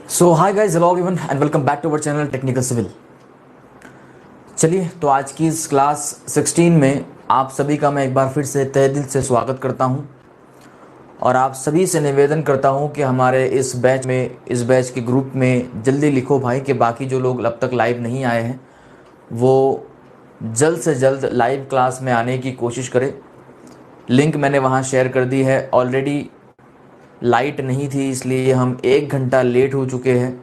So hi guys, hello everyone and welcome back to our channel technical civil. चलिए, तो आज की इस क्लास 16 में आप सभी का मैं एक बार फिर से तहे दिल से स्वागत करता हूं और आप सभी से निवेदन करता हूं कि हमारे इस बैच के ग्रुप में जल्दी लिखो भाई कि बाकी जो लोग अब तक लाइव नहीं आए हैं वो जल्द से जल्द लाइव क्लास में आने की कोशिश करें। लिंक मैंने वहां शेयर कर दी है। ऑलरेडी लाइट नहीं थी, इसलिए हम 1 घंटा लेट हो चुके हैं।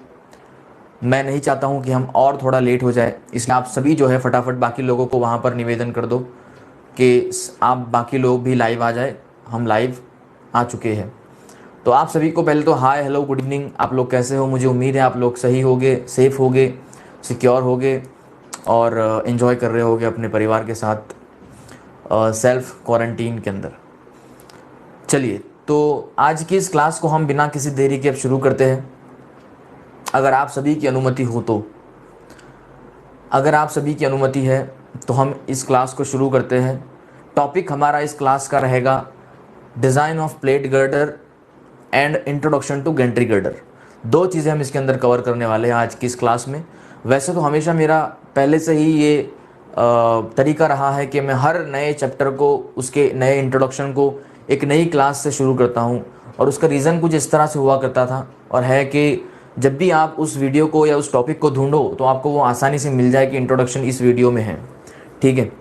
मैं नहीं चाहता हूं कि हम और थोड़ा लेट हो जाए, इसलिए आप सभी जो है फटाफट बाकी लोगों को वहां पर निवेदन कर दो कि आप बाकी लोग भी लाइव आ जाए। हम लाइव आ चुके हैं। तो आप सभी को पहले तो हाय, हेलो, गुड इवनिंग। आप लोग कैसे हो? मुझे उम्मीद है आप लोग सही होगे, सेफ़ होगे, सिक्योर होगे और इन्जॉय कर रहे होगे अपने परिवार के साथ सेल्फ क्वारंटीन के अंदर। चलिए, तो आज की इस क्लास को हम बिना किसी देरी के अब शुरू करते हैं। अगर आप सभी की अनुमति हो तो अगर आप सभी की अनुमति है तो हम इस क्लास को शुरू करते हैं। टॉपिक हमारा इस क्लास का रहेगा design of plate girder and introduction to gantry girder. दो चीज़ें हम इसके अंदर कवर करने वाले हैं आज की इस क्लास में। वैसे तो हमेशा मेरा पहले से ही ये तरीका रहा है कि मैं हर नए चैप्टर को, उसके नए इंट्रोडक्शन को एक नई क्लास से शुरू करता हूँ, और उसका रीज़न कुछ इस तरह से हुआ करता था और है कि जब भी आप उस वीडियो को या उस टॉपिक को ढूंढो तो आपको वो आसानी से मिल जाए कि इंट्रोडक्शन इस वीडियो में है, ठीक है।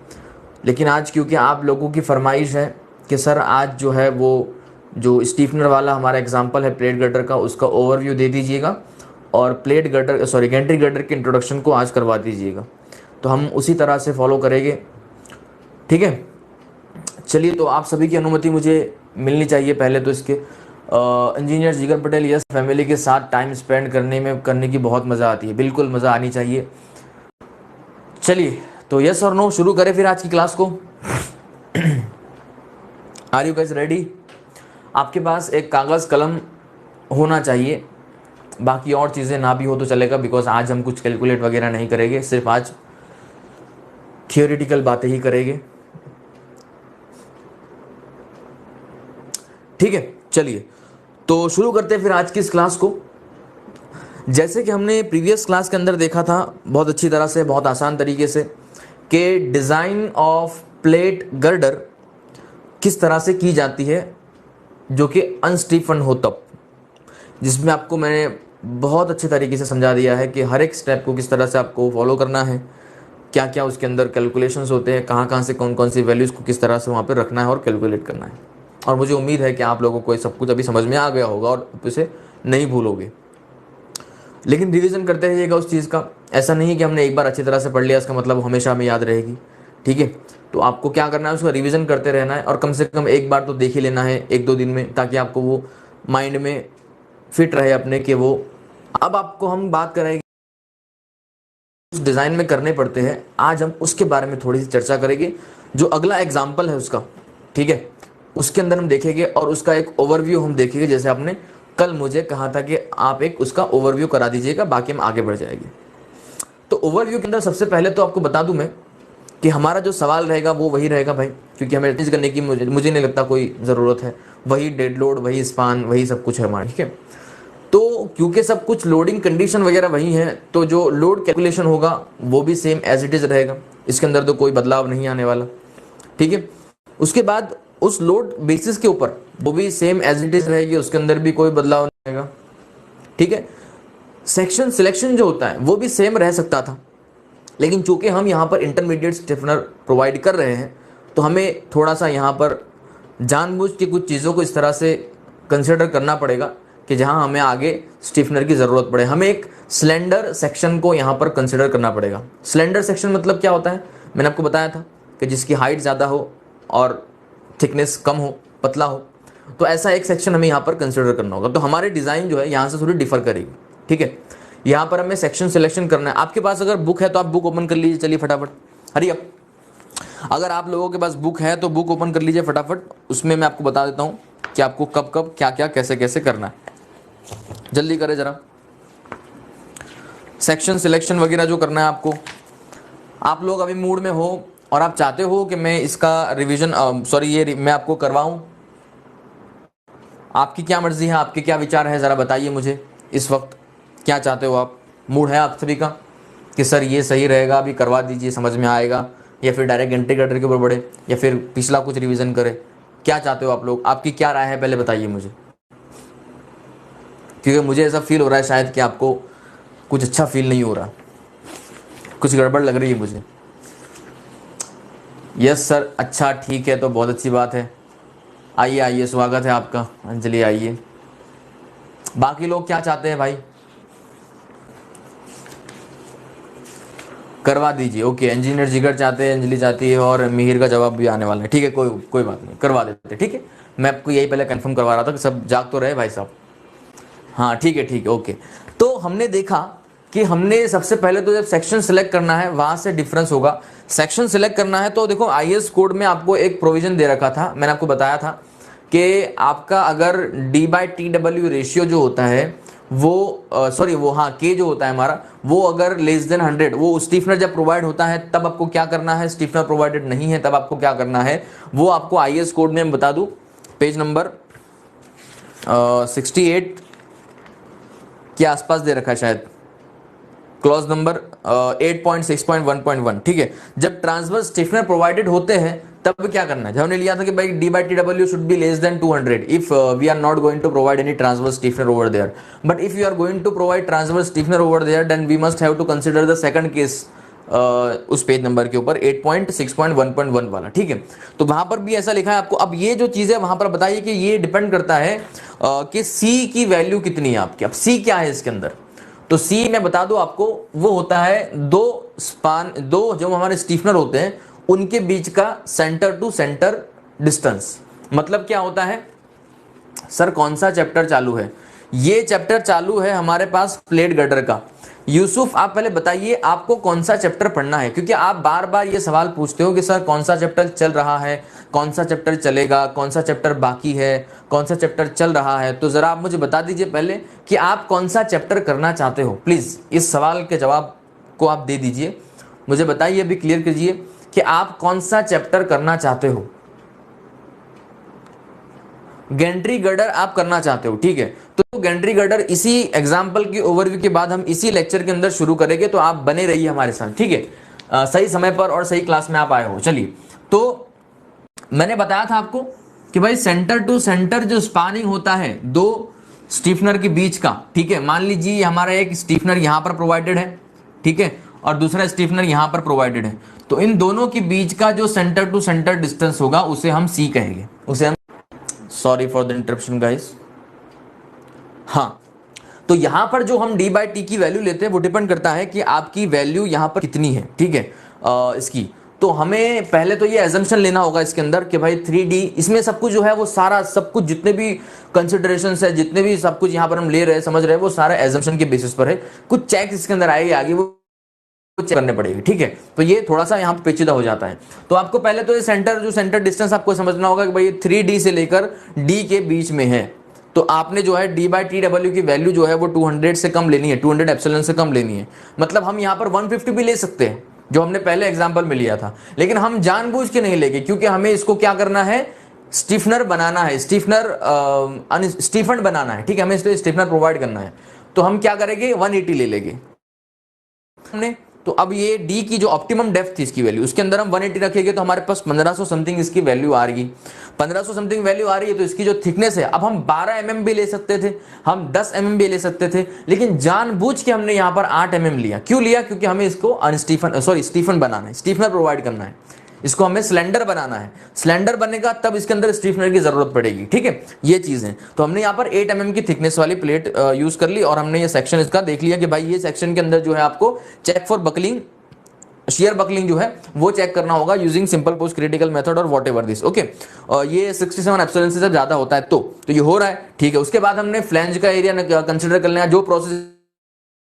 लेकिन आज क्योंकि आप लोगों की फरमाइश है कि सर आज जो है वो जो स्टीफनर वाला हमारा एग्जांपल है प्लेट गर्डर का, उसका ओवरव्यू दे दीजिएगा और गेंट्री गर्डर के इंट्रोडक्शन को आज करवा दीजिएगा, तो हम उसी तरह से फॉलो करेंगे, ठीक है। चलिए, तो आप सभी की अनुमति मुझे मिलनी चाहिए पहले तो इसके। इंजीनियर जिगर पटेल, यस, फैमिली के साथ टाइम स्पेंड करने की बहुत मज़ा आती है। बिल्कुल मज़ा आनी चाहिए। चलिए, तो यस और नो शुरू करें फिर आज की क्लास को। Are you guys ready? आपके पास एक कागज़ कलम होना चाहिए, बाकी और चीज़ें ना भी हो तो चलेगा, बिकॉज आज हम कुछ कैलकुलेट वगैरह नहीं करेंगे, सिर्फ आज थियोरिटिकल बातें ही करेंगे, ठीक है। चलिए, तो शुरू करते हैं फिर आज की इस क्लास को। जैसे कि हमने प्रीवियस क्लास के अंदर देखा था बहुत अच्छी तरह से, बहुत आसान तरीके से, कि डिज़ाइन ऑफ प्लेट गर्डर किस तरह से की जाती है जो कि अनस्टीफन हो तब, जिसमें आपको मैंने बहुत अच्छे तरीके से समझा दिया है कि हर एक स्टेप को किस तरह से आपको फॉलो करना है, क्या क्या उसके अंदर कैलकुलेशंस होते हैं, कहाँ कहाँ से कौन कौन सी वैल्यूज़ को किस तरह से वहाँ पर रखना है और कैलकुलेट करना है। और मुझे उम्मीद है कि आप लोगों को ये सब कुछ अभी समझ में आ गया होगा और इसे नहीं भूलोगे, लेकिन रिवीजन करते रहिएगा उस चीज़ का। ऐसा नहीं है कि हमने एक बार अच्छी तरह से पढ़ लिया इसका मतलब हमेशा हमें याद रहेगी, ठीक है। तो आपको क्या करना है, उसका रिवीजन करते रहना है और कम से कम एक बार तो देख ही लेना है 1-2 दिन में, ताकि आपको वो माइंड में फिट रहे अपने कि वो। अब आपको हम बात करेंगे उस डिज़ाइन में करने पड़ते हैं, आज हम उसके बारे में थोड़ी सी चर्चा करेंगे। जो अगला एग्जाम्पल है उसका, ठीक है, उसके अंदर हम देखेंगे और उसका एक ओवरव्यू हम देखेंगे, जैसे आपने कल मुझे कहा था कि आप एक उसका ओवरव्यू करा दीजिएगा, बाकी हम आगे बढ़ जाएंगे। तो ओवरव्यू के अंदर सबसे पहले तो आपको बता दूं मैं कि हमारा जो सवाल रहेगा वो वही रहेगा भाई, क्योंकि हमें चीज़ करने की मुझे नहीं लगता कोई ज़रूरत है। वही डेड लोड, वही स्पान, वही सब कुछ है हमारा, ठीक है। तो क्योंकि सब कुछ लोडिंग कंडीशन वगैरह वही है, तो जो लोड कैलकुलेशन होगा वो भी सेम एज इट इज़ रहेगा, इसके अंदर तो कोई बदलाव नहीं आने वाला, ठीक है। उसके बाद उस लोड बेसिस के ऊपर वो भी सेम एज इट इज रहेगी, उसके अंदर भी कोई बदलाव नहीं आएगा, ठीक है। सेक्शन सिलेक्शन जो होता है वो भी सेम रह सकता था, लेकिन चूंकि हम यहाँ पर इंटरमीडिएट स्टिफनर प्रोवाइड कर रहे हैं तो हमें थोड़ा सा यहाँ पर जानबूझ के कुछ चीज़ों को इस तरह से कंसिडर करना पड़ेगा कि जहाँ हमें आगे स्टिफनर की ज़रूरत पड़े, हमें एक सिलेंडर सेक्शन को यहाँ पर कंसिडर करना पड़ेगा। सिलेंडर सेक्शन मतलब क्या होता है, मैंने आपको बताया था कि जिसकी हाइट ज़्यादा हो और थिकनेस कम हो, पतला हो, तो ऐसा एक सेक्शन हमें यहाँ पर कंसिडर करना होगा। तो हमारे डिज़ाइन जो है यहाँ से थोड़ी डिफर करेगी, ठीक है। यहाँ पर हमें सेक्शन सिलेक्शन करना है। आपके पास अगर बुक है तो आप बुक ओपन कर लीजिए, चलिए फटाफट, हरी अप। अगर आप लोगों के पास बुक है तो बुक ओपन कर लीजिए फटाफट, उसमें मैं आपको बता देता हूँ कि आपको कब कब क्या क्या कैसे कैसे करना है। जल्दी करें ज़रा, सेक्शन सिलेक्शन वगैरह जो करना है आपको। आप लोग अभी मूड में हो और आप चाहते हो कि मैं इसका रिवीजन मैं आपको करवाऊं, आपकी क्या मर्जी है, आपके क्या विचार है, ज़रा बताइए मुझे इस वक्त। क्या चाहते हो आप? मूड है आप सभी का कि सर ये सही रहेगा, अभी करवा दीजिए, समझ में आएगा, या फिर डायरेक्ट इंटीग्रेटर के ऊपर बढ़े, या फिर पिछला कुछ रिवीजन करें? क्या चाहते हो आप लोग? आपकी क्या राय है पहले बताइए मुझे, क्योंकि मुझे ऐसा फील हो रहा है शायद कि आपको कुछ अच्छा फील नहीं हो रहा, कुछ गड़बड़ लग रही है मुझे। यस सर, अच्छा ठीक है, तो बहुत अच्छी बात है। आइए आइए, स्वागत है आपका अंजलि, आइए। बाकी लोग क्या चाहते हैं भाई? करवा दीजिए। ओके, इंजीनियर जिगर चाहते हैं, अंजलि चाहती है, और मिहिर का जवाब भी आने वाला है। ठीक है, कोई कोई बात नहीं, करवा देते। ठीक है, मैं आपको यही पहले कंफर्म करवा रहा था कि सब जाग तो रहे भाई साहब। हाँ ठीक है, ठीक है, ओके। तो हमने देखा कि हमने सबसे पहले तो जब सेक्शन सिलेक्ट करना है वहां से डिफरेंस होगा। सेक्शन सिलेक्ट करना है तो देखो आईएएस कोड में आपको एक प्रोविजन दे रखा था, मैंने आपको बताया था कि आपका अगर D/TW रेशियो जो होता है वो सॉरी वो हाँ के जो होता है हमारा, वो अगर लेस देन 100, वो स्टीफनर जब प्रोवाइड होता है तब आपको क्या करना है, स्टीफनर प्रोवाइडेड नहीं है तब आपको क्या करना है, वो आपको आईएएस कोड में बता दूं, पेज नंबर 68 के आसपास दे रखा है शायद, क्लॉज नंबर 8.6.1.1। ठीक है, जब ट्रांसवर्स स्टिफनर प्रोवाइडेड होते हैं तब क्या करना है, जब हमने लिया था कि भाई D/TW should be less than 200 if we are not going to provide any transverse stiffener over there, but if you are going to provide transverse stiffener over there then we must have to consider the second case उस page number के ऊपर 8.6.1.1 वाला। ठीक है, तो वहां पर भी ऐसा लिखा है आपको। अब ये जो चीज है वहां पर बताइए कि ये डिपेंड करता है कि सी की वैल्यू कितनी है आपकी। अब सी क्या है इसके अंदर, तो सी मैं बता दूं आपको, वो होता है दो जो हमारे स्टीफनर होते हैं उनके बीच का सेंटर टू सेंटर डिस्टेंस। मतलब क्या होता है सर, कौन सा चैप्टर चालू है? ये चैप्टर चालू है हमारे पास प्लेट गर्डर का। यूसुफ आप पहले बताइए आपको कौन सा चैप्टर पढ़ना है, क्योंकि आप बार बार ये सवाल पूछते हो कि सर कौन सा चैप्टर चल रहा है, कौन सा चैप्टर चलेगा, कौन सा चैप्टर बाकी है, कौन सा चैप्टर चल रहा है। तो जरा आप मुझे बता दीजिए पहले कि आप कौन सा चैप्टर करना चाहते हो। प्लीज इस सवाल के जवाब को आप दे दीजिए, मुझे बताइए, अभी क्लियर कीजिए कि आप कौन सा चैप्टर करना चाहते हो। गेंट्री गर्डर आप करना चाहते हो, ठीक है। तो गेंट्री गर्डर इसी एग्जाम्पल की ओवरव्यू के बाद हम इसी लेक्चर के अंदर शुरू करेंगे, तो आप बने रहिए हमारे साथ, ठीक है। सही समय पर और सही क्लास में आप आए हो। चलिए, तो मैंने बताया था आपको कि भाई सेंटर टू सेंटर जो स्पानिंग होता है दो स्टीफनर के बीच का, ठीक है। मान लीजिए हमारा एक स्टीफनर यहां पर प्रोवाइडेड है, ठीक है, और दूसरा स्टीफनर यहां पर प्रोवाइडेड है, तो इन दोनों के बीच का जो सेंटर टू सेंटर डिस्टेंस होगा उसे हम सी कहेंगे, उसे हम, sorry for the interruption guys. हाँ, तो यहां पर जो हम D/T की वैल्यू लेते हैं वो डिपेंड करता है कि आपकी वैल्यू यहां पर कितनी है, ठीक है। इसकी तो हमें पहले तो ये एजम्पशन लेना होगा इसके अंदर कि भाई 3D, इसमें सब कुछ जो है वो सारा सब कुछ जितने भी कंसिडरेशंस है, जितने भी सब कुछ यहां पर हम ले रहे हैं, समझ रहे हैं, वो सारा एजम्पशन के बेसिस पर है। कुछ चेक इसके अंदर आएगी आगे, वो चेक करने पड़ेगी, ठीक है। तो ये थोड़ा सा यहाँ पे पेचीदा हो जाता है। तो आपको पहले तो ये सेंटर डिस्टेंस आपको समझना होगा कि भाई 3D से लेकर D के बीच में है, तो आपने जो है D/TW की वैल्यू जो है वो 200 से कम लेनी है, 200 एप्सिलॉन से कम लेनी है। मतलब हम यहाँ पर 150 भी ले सकते हैं जो हमने पहले एग्जाम्पल में लिया था, लेकिन हम जानबूझ के नहीं लेंगे क्योंकि हमें इसको क्या करना है, स्टीफनर बनाना है, स्टीफन बनाना है, ठीक है, हमें इसलिए स्टीफनर प्रोवाइड करना है। तो हम क्या करेंगे, 180 ले लेंगे हमने। तो अब ये D की जो ऑप्टिमम डेप्थ थी इसकी वैल्यू, उसके अंदर हम 180 रखेंगे तो हमारे पास 1500 समथिंग इसकी वैल्यू आ रही है। 1500 समथिंग वैल्यू आ रही है तो इसकी जो थिकनेस है, अब हम 12 mm भी ले सकते थे, हम 10 mm भी ले सकते थे, लेकिन जानबूझ के हमने यहाँ पर 8 mm लिया। क्यों लिया? क्योंकि हमें इसको स्टीफन बनाना है, स्टीफनर प्रोवाइड करना है, इसको हमें सिलेंडर बनाना है। सिलेंडर बनेगा तब इसके अंदर स्टीफनर की जरूरत पड़ेगी, ठीक है, ये चीज है। तो हमने यहाँ पर 8 mm की थिकनेस वाली प्लेट यूज कर ली और हमने ये सेक्शन इसका देख लिया कि भाई ये सेक्शन के अंदर जो है आपको check for buckling, shear buckling जो है वो चेक करना होगा using simple post critical method और वॉट एवर दिस, ओके। ये 67 एप्सिलॉन से ज्यादा होता है तो ये हो रहा है, ठीक है। उसके बाद हमने फ्लैंज का एरिया कंसिडर कर लेना, जो प्रोसेस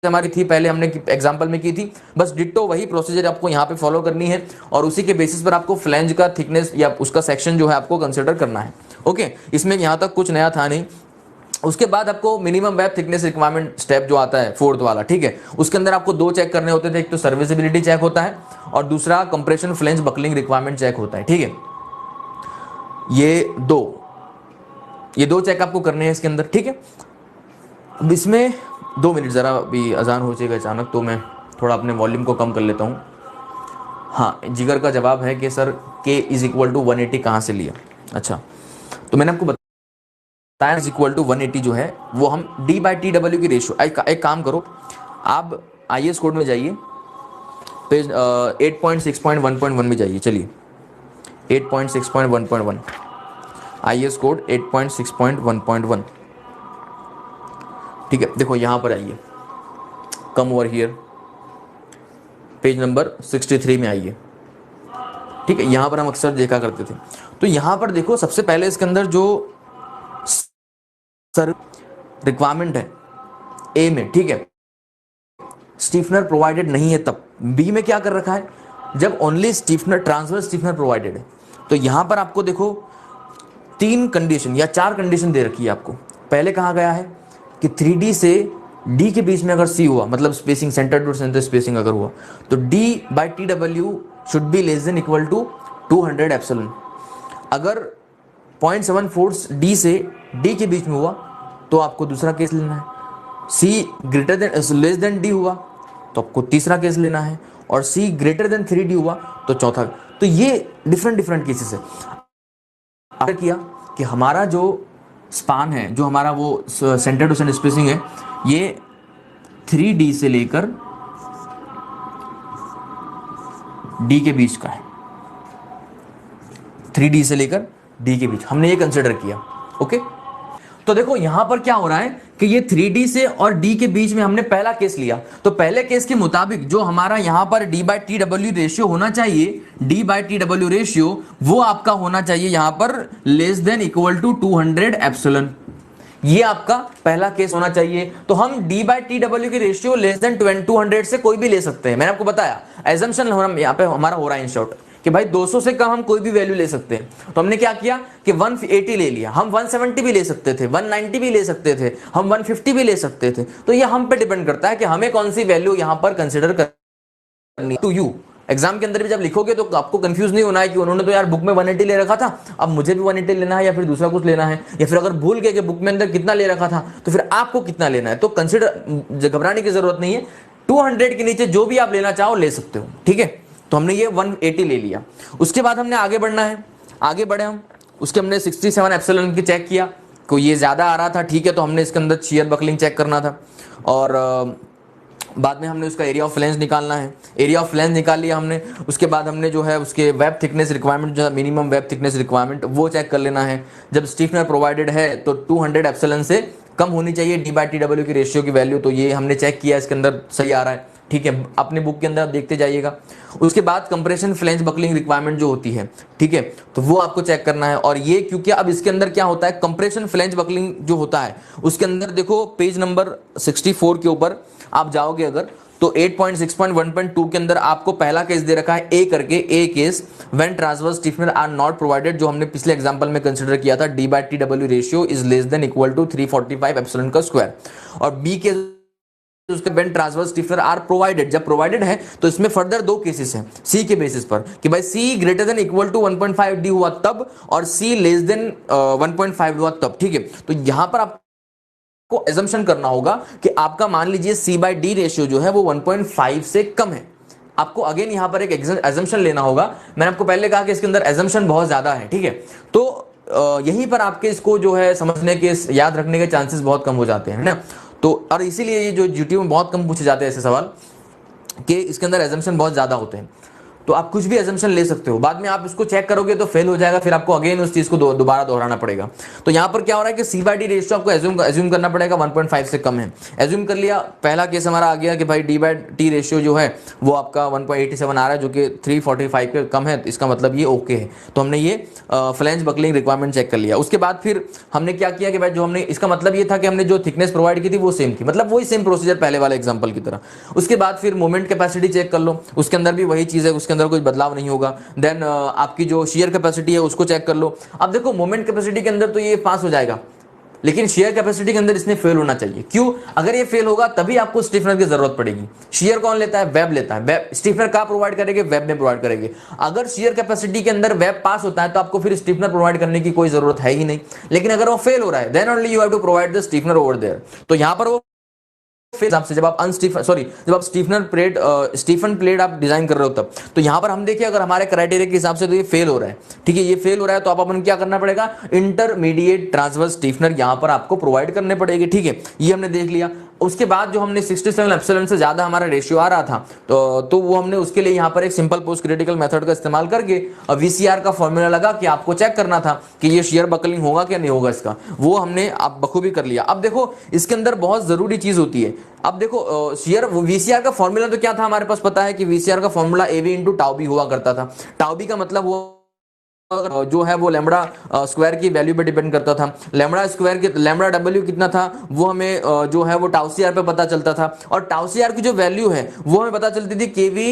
हमारी थी पहले हमने एग्जांपल में की थी, बस डिट्टो वही प्रोसीजर आपको यहाँ पे फॉलो करनी है और उसी के बेसिस पर आपको फ्लैंज का थिकनेस या उसका सेक्शन जो है आपको कंसिडर करना है, ओके। इसमें यहाँ तक कुछ नया था नहीं। उसके बाद आपको minimum web thickness requirement step जो आता है 4th वाला, ठीक है, उसके अंदर आपको 2 चेक करने होते थे, एक तो सर्विसिबिलिटी चेक होता है और दूसरा compression flange buckling requirement check होता है, ठीक है। ये दो चेक आपको करने हैं इसके अंदर, ठीक है। अब इसमें 2 मिनट, ज़रा अभी अजान हो जाएगा अचानक, तो मैं थोड़ा अपने वॉल्यूम को कम कर लेता हूँ। हाँ, जिगर का जवाब है कि sir k is equal to 180 कहाँ से लिया। अच्छा, तो मैंने आपको बताया इज इक्वल टू 180 जो है वो हम d बाई टी डब्ल्यू की रेशियो। एक काम करो, आप आई एस कोड में जाइए, पेज 8.6.1.1 में जाइए। चलिए 8.6.1.1 आई एस कोड 8.6.1.1। ठीक है, देखो यहाँ पर आइए, come over here, page number 63 में आइए। ठीक है, यहाँ पर हम अक्सर देखा करते थे। तो यहाँ पर देखो, सबसे पहले इसके अंदर जो सर रिक्वायरमेंट है ए में, ठीक है, स्टीफनर प्रोवाइडेड नहीं है। तब बी में क्या कर रखा है, जब only Stephenson, transverse Stephenson provided है। तो यहाँ पर आपको देखो 3 कंडीशन या 4 कंडीशन दे रखी है आपको। पहले कहा गया है कि 3D से D के बीच में अगर C हुआ, मतलब spacing, centre to centre spacing अगर हुआ, तो D by T W should be less than equal to 200 epsilon. अगर 0.74 D से D के बीच में हुआ तो आपको दूसरा केस लेना है। C greater than less than D हुआ तो आपको तीसरा केस लेना है, और C ग्रेटर देन 3D हुआ तो चौथा। तो ये डिफरेंट केसेस है। आपने किया कि हमारा जो स्पान है, जो हमारा वो सेंटर टू सेंटर स्पेसिंग है, ये 3D से लेकर D के बीच का है। 3D से लेकर D के बीच हमने ये कंसिडर किया। ओके, तो देखो यहां पर क्या हो रहा है कि ये 3D से और D के बीच में हमने पहला केस लिया। तो पहले केस के मुताबिक जो हमारा यहां पर D by T W ratio होना चाहिए, D by T W ratio, वो आपका होना चाहिए यहां पर less than equal to 200 epsilon. ये आपका पहला केस होना चाहिए। तो हम D बाई टी डब्ल्यू की रेशियो लेस देन 200 से कोई भी ले सकते हैं। मैंने आपको बताया एजम्पशन यहाँ पे हमारा हो रहा है इन शॉर्ट कि भाई 200 से कम हम कोई भी वैल्यू ले सकते हैं। तो हमने क्या किया कि 180 ले लिया, हम 170 भी ले सकते थे, 190 भी ले सकते थे, हम 150 भी ले सकते थे। तो ये हम पे डिपेंड करता है कि हमें कौन सी वैल्यू यहां पर कंसिडर करनी टू यू। एग्जाम के अंदर भी जब लिखोगे तो आपको कंफ्यूज नहीं होना है कि उन्होंने तो यार बुक में 180 ले रखा था, अब मुझे भी 180 लेना है, या फिर दूसरा कुछ लेना है, या फिर अगर भूल गए कि बुक में अंदर कितना ले रखा था तो फिर आपको कितना लेना है। तो कंसिडर, घबराने की जरूरत नहीं है, 200 के नीचे जो भी आप लेना चाहो ले सकते हो। ठीक है, तो हमने ये 180 ले लिया। उसके बाद हमने आगे बढ़ना है, आगे बढ़े हम, उसके हमने 67 एप्सिलॉन की चेक किया, को ये ज्यादा आ रहा था। ठीक है, तो हमने इसके अंदर शियर बकलिंग चेक करना था, और बाद में हमने उसका एरिया ऑफ फ्लैंज निकालना है। एरिया ऑफ फ्लैंज निकाल लिया हमने। उसके बाद हमने जो है उसके वेब थिकनेस रिक्वायरमेंट, जो मिनिमम वेब थिकनेस रिक्वायरमेंट, वो चेक कर लेना है। जब स्टीफनर प्रोवाइडेड है तो 200 एप्सिलॉन से कम होनी चाहिए D बाई टी डब्ल्यू की रेशियो की वैल्यू। तो ये हमने चेक किया, इसके अंदर सही आ रहा है। ठीक है, अपने बुक के अंदर आप देखते जाइएगा। उसके बाद कंप्रेशन फ्लैंज बकलिंग रिक्वायरमेंट जो होती है, ठीक है, तो वो आपको चेक करना है। और ये क्योंकि अब इसके अंदर क्या होता है, कंप्रेशन फ्लैंज बकलिंग जो होता है उसके अंदर देखो पेज नंबर 64 के ऊपर आप जाओगे अगर, तो 8.6.1.2 के अंदर आपको पहला केस दे रखा है ए करके, A case when transverse stiffener are not provided, जो हमने पिछले एग्जांपल में कंसीडर किया था, D by T W ratio is less than equal to 345 epsilon का स्क्वायर। और बी केस उसके when transverse stiffener are provided, जब प्रोवाइडेड है तो इसमें फर्दर 2 केसेस हैं सी के बेसिस पर कि भाई C greater than equal to 1.5 D हुआ तब, और सी लेस देन 1.5 हुआ तब। ठीक है, तो यहां पर आप को एजम्पशन करना होगा कि आपका मान लीजिए C बाई डी रेशियो जो है वो 1.5 से कम है। आपको अगेन यहां पर एक एजम्पशन लेना होगा। मैंने आपको पहले कहा कि इसके अंदर एजम्पशन बहुत ज्यादा है। ठीक है, तो यहीं पर आपके इसको जो है समझने के, याद रखने के चांसेस बहुत कम हो जाते हैं, है ना। तो और इसीलिए ये जो GTO में बहुत कम पूछे जाते हैं ऐसे सवाल कि इसके अंदर एजम्पशन बहुत ज्यादा होते हैं। तो आप कुछ भी एजम्पशन ले सकते हो, बाद में आप इसको चेक करोगे तो फेल हो जाएगा, फिर आपको अगेन उस चीज को दोबारा दोहराना पड़ेगा। तो यहां पर क्या हो रहा है कि C बाई डी रेशियो आपको एज्यूम करना पड़ेगा 1.5 से कम है। एज्यूम कर लिया, पहला केस हमारा आ गया कि भाई D बाई टी रेशियो जो है वो आपका 1.87 आ रहा है, जो कि 345 के कम है, इसका मतलब ये ओके है। तो हमने ये फ्लैंज बकलिंग रिक्वायरमेंट चेक कर लिया। उसके बाद फिर हमने क्या किया कि भाई जो हमने, इसका मतलब ये था कि हमने जो थिकनेस प्रोवाइड की थी वो सेम थी, मतलब वही सेम प्रोसीजर पहले वाले एग्जाम्पल की तरह। उसके बाद फिर मोमेंट कैपेसिटी चेक कर लो, उसके अंदर भी वही चीज है, उसके अंदर कोई बदलाव नहीं होगा। देन आपकी जो शेयर कैपेसिटी है उसको चेक कर लो। अब देखो मोमेंट कैपेसिटी के अंदर तो ये पास हो जाएगा, लेकिन शेयर कैपेसिटी के अंदर इसने फेल होना चाहिए। क्यों? अगर ये फेल होगा तभी आपको स्टीफनर की जरूरत पड़ेगी। शेयर कौन लेता है? वेब लेता है। वेब स्टीफनर कहां प्रोवाइड करेंगे? वेब में प्रोवाइड करेंगे। अगर शेयर कैपेसिटी के अंदर वेब पास होता है तो आपको फिर स्टीफनर प्रोवाइड करने की कोई जरूरत है ही नहीं। लेकिन अगर वो फेल हो रहा है then only you have to provide the stiffener over there. तो यहां पर वो हिसाब से जब आप जब आप स्टीफन प्लेट आप डिजाइन कर रहे हो तब, तो यहां पर हम देखिए अगर हमारे क्राइटेरिया के हिसाब से तो ये फेल हो रहा है, ठीक है, ये फेल हो रहा है, तो आप अपन क्या करना पड़ेगा, इंटरमीडिएट ट्रांसवर्स स्टीफनर यहां पर आपको प्रोवाइड करने पड़ेगे, ठीक है, ये हमने देख लिया। उसके बाद जो हमने 67 एप्सिलॉन से ज्यादा हमारा रेशियो आ रहा था, तो वो हमने उसके लिए यहाँ पर एक सिंपल पोस्ट क्रिटिकल मेथड का इस्तेमाल करके वीसीआर का फॉर्मूला लगा कि आपको चेक करना था कि ये शेयर बकलिंग होगा क्या नहीं होगा इसका, वो हमने आप बखूबी कर लिया। अब देखो इसके अंदर बहुत जरूरी चीज होती है। अब देखो शेयर वीसीआर का फॉर्मूला तो क्या था हमारे पास, पता है कि वीसीआर का फॉर्मूला एवी इंटू टाउ बी हुआ करता था। टाउ बी का मतलब वो जो है वो लैम्बडा स्क्वायर की वैल्यू पे डिपेंड करता था। लैम्बडा स्क्वायर के लैम्बडा डब्ल्यू कितना था वो हमें जो है वो टाउ सी आर पे पता चलता था, और टाउ सी आर की जो वैल्यू है वो हमें पता चलती थी KV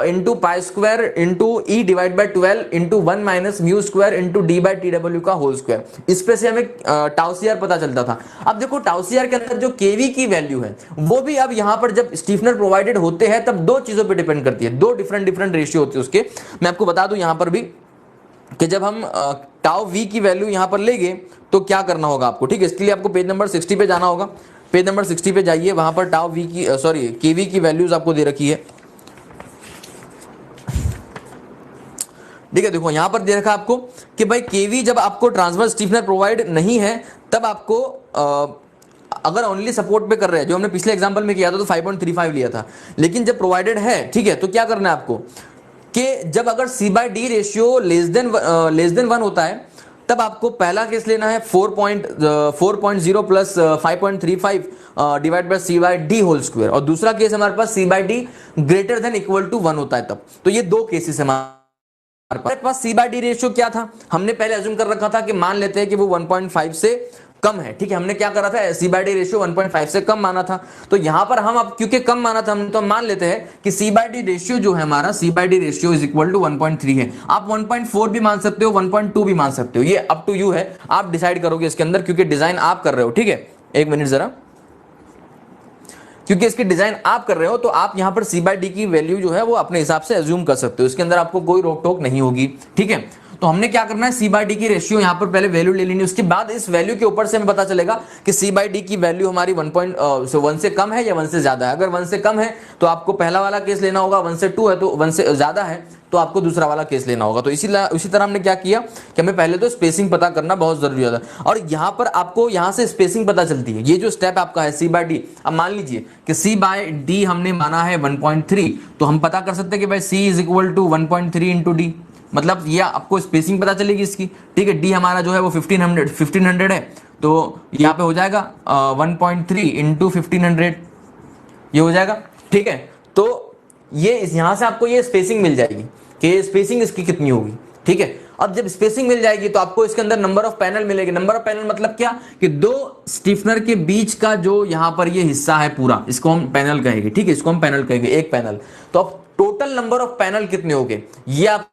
into pi square into E divide by 12 into 1 minus mu square into D by T W का होल स्क्वायर, इस पे से हमें टाउ सी आर पता चलता था। अब देखो टाउ सी आर के अंदर जो केवी की वैल्यू है वो भी अब यहाँ पर जब स्टीफनर प्रोवाइडेड होते हैं तब दो चीजों पर डिपेंड करती है, दो डिफरेंट रेशियो होती है उसके। मैं आपको बता दूं यहाँ पर भी कि जब हम टाउ वी की वैल्यू यहां पर लेंगे तो क्या करना होगा आपको, ठीक है, इसके लिए आपको पेज नंबर 60 पे जाना होगा। पेज नंबर 60 पे जाइए, वहां पर टाउ वी की केवी की वैल्यूज आपको दे रखी है, ठीक है। देखो यहां पर दे रखा आपको कि भाई केवी जब आपको ट्रांसवर्स स्टीफनर प्रोवाइड नहीं है तब आपको अगर ओनली सपोर्ट पे कर रहे हैं, जो हमने पिछले एग्जांपल में किया था तो 5.35 लिया था, लेकिन जब प्रोवाइडेड है, ठीक है, तो क्या करना है आपको कि जब अगर C by D ratio less than 1 होता है तब आपको पहला केस लेना है 4.0 plus 5.35 divide by C by D whole square, और दूसरा केस हमारे पास C by D greater than equal to 1 होता है तब। तो ये दो केसेस हमारे पास सी बाई डी रेशियो क्या था, हमने पहले अज्यूम कर रखा था कि मान लेते हैं कि वो 1.5 से कम है, ठीक है, हमने क्या करा था सी बाई डी रेशियो 1.5 से कम माना था। तो यहां पर हम अब क्योंकि कम माना था हम तो मान लेते हैं कि सी बाई डी रेशियो जो है हमारा C by D ratio is equal to 1.3 है। आप 1.4 भी मान सकते हो, 1.2 भी मान सकते हो, ये अप टू यू है, आप डिसाइड करोगे इसके अंदर, क्योंकि डिजाइन आप कर रहे हो, ठीक है। एक मिनट जरा, क्योंकि इसकी डिजाइन आप कर रहे हो तो आप यहां पर सी बाई डी की वैल्यू जो है वो अपने हिसाब से अज्यूम कर सकते हो, इसके अंदर आपको कोई रोक टोक नहीं होगी, ठीक है। तो हमने क्या करना है, सी बाई डी की रेशियो यहां पर पहले वैल्यू ले लेनी, उसके बाद इस वैल्यू के ऊपर से हमें पता चलेगा कि सी बाई डी की वैल्यू हमारी 1 से कम है या 1 से ज्यादा है। अगर 1 से कम है तो आपको पहला वाला केस लेना होगा, 1 से 2 है तो 1 से ज्यादा है तो आपको दूसरा वाला केस लेना होगा। तो इसी तरह हमने क्या किया कि हमें पहले तो स्पेसिंग पता करना बहुत जरूरी होता है, और यहां पर आपको यहां से स्पेसिंग पता चलती है। ये जो स्टेप आपका है सी बाई डी, अब मान लीजिए कि सी बाई डी हमने माना है 1.3, तो हम पता कर सकते हैं कि भाई C is equal to 1.3 into D, मतलब ये आपको स्पेसिंग पता चलेगी इसकी, ठीक है। डी हमारा जो है वो 1500 है, तो यहाँ पे हो जाएगा 1.3 इंटू 1500, ये हो जाएगा, ठीक है। तो ये यहां से आपको ये स्पेसिंग मिल जाएगी कि स्पेसिंग इसकी कितनी होगी, ठीक है। अब जब स्पेसिंग मिल जाएगी तो आपको इसके अंदर नंबर ऑफ पैनल मिलेगी। नंबर ऑफ पैनल मतलब क्या कि दो स्टीफनर के बीच का जो यहां पर ये हिस्सा है पूरा, इसको हम पैनल कहेंगे, ठीक है, इसको हम पैनल कहेंगे, एक पैनल। तो अब टोटल नंबर ऑफ पैनल कितने हो गए ये आप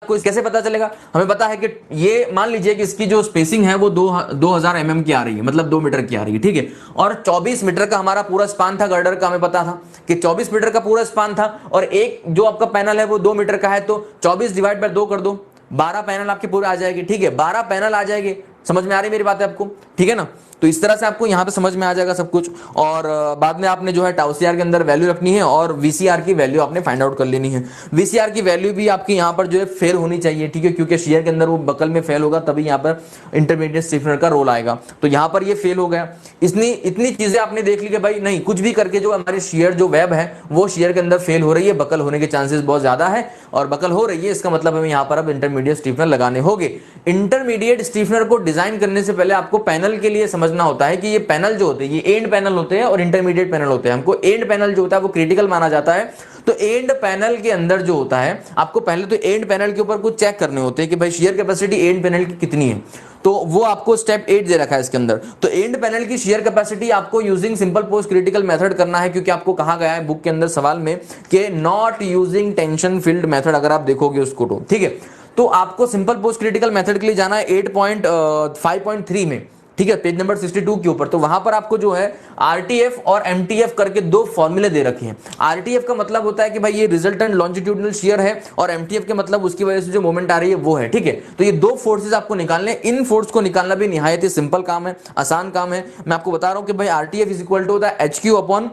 को कैसे पता चलेगा, हमें पता है कि ये मान लीजिए कि इसकी जो स्पेसिंग है वो 2000 mm की आ रही है, मतलब 2 मीटर की आ रही है, ठीक है। और 24 मीटर का हमारा पूरा स्पान था गर्डर का, हमें पता था कि 24 मीटर का पूरा स्पान था, और एक जो आपका पैनल है वो 2 मीटर का है, तो 24 डिवाइड बाय 2 कर दो, 12 पैनल आपके पूरे आ जाएंगे, ठीक है, 12 पैनल आ जाएंगे। समझ में आ रही मेरी बात है आपको, ठीक है ना। तो इस तरह से आपको यहां पे समझ में आ जाएगा सब कुछ, और बाद में आपने जो है टाउ सीआर के अंदर वैल्यू रखनी है और वीसीआर की वैल्यू आपने फाइंड आउट कर लेनी है। वीसीआर की वैल्यू भी आपकी यहां पर जो है फेल होनी चाहिए, ठीक है, क्योंकि शेयर के अंदर वो बकल में फेल होगा तभी यहां पर इंटरमीडिएट स्टीफनर का रोल आएगा। तो यहां पर ये फेल हो गया। इतनी चीजें आपने देख ली कि भाई नहीं, कुछ भी करके जो हमारे शेयर जो वेब है वो शेयर के अंदर फेल हो रही है, बकल होने के चांसेस बहुत ज्यादा है, और बकल हो रही है इसका मतलब हमें यहाँ पर अब इंटरमीडिएट स्टीफनर लगाने होंगे। इंटरमीडिएट स्टीफनर को डिजाइन करने से पहले आपको पैनल के लिए समझना होता है कि ये पैनल जो होते हैं ये एंड पैनल होते हैं और इंटरमीडिएट पैनल होते हैं। हमको एंड पैनल जो होता है वो क्रिटिकल माना जाता है। तो एंड पैनल के अंदर जो होता है आपको पहले तो एंड पैनल के ऊपर कुछ चेक करने होते हैं कि भाई शेयर कैपेसिटी एंड पैनल की कितनी है, तो वो आपको स्टेप 8 दे रखा है इसके अंदर। तो एंड पैनल की शेयर कैपेसिटी आपको using simple post critical method करना है, क्योंकि आपको कहा गया है बुक के अंदर सवाल में कि not using tension field method, अगर आप देखोगे उसको तो ठीक है। तो आपको सिंपल पोस्ट क्रिटिकल मेथड के लिए जाना है 8.5.3 में, ठीक है, पेज नंबर 62 के ऊपर। तो वहां पर आपको जो है आरटीएफ और एमटीएफ करके दो फॉर्मूले दे रखे हैं। आरटीएफ का मतलब होता है कि भाई ये रिजल्टेंट लॉन्जिट्यूडनल शियर है, और एमटीएफ के मतलब उसकी वजह से जो मोमेंट आ रही है वो है। ठीक है, तो ये दो फोर्सेज आपको निकालने, इन फोर्स को निकालना भी निहायत ही सिंपल काम है, आसान काम है। मैं आपको बता रहा हूं कि भाई आरटीएफ इज इक्वल टू होता है HQ/2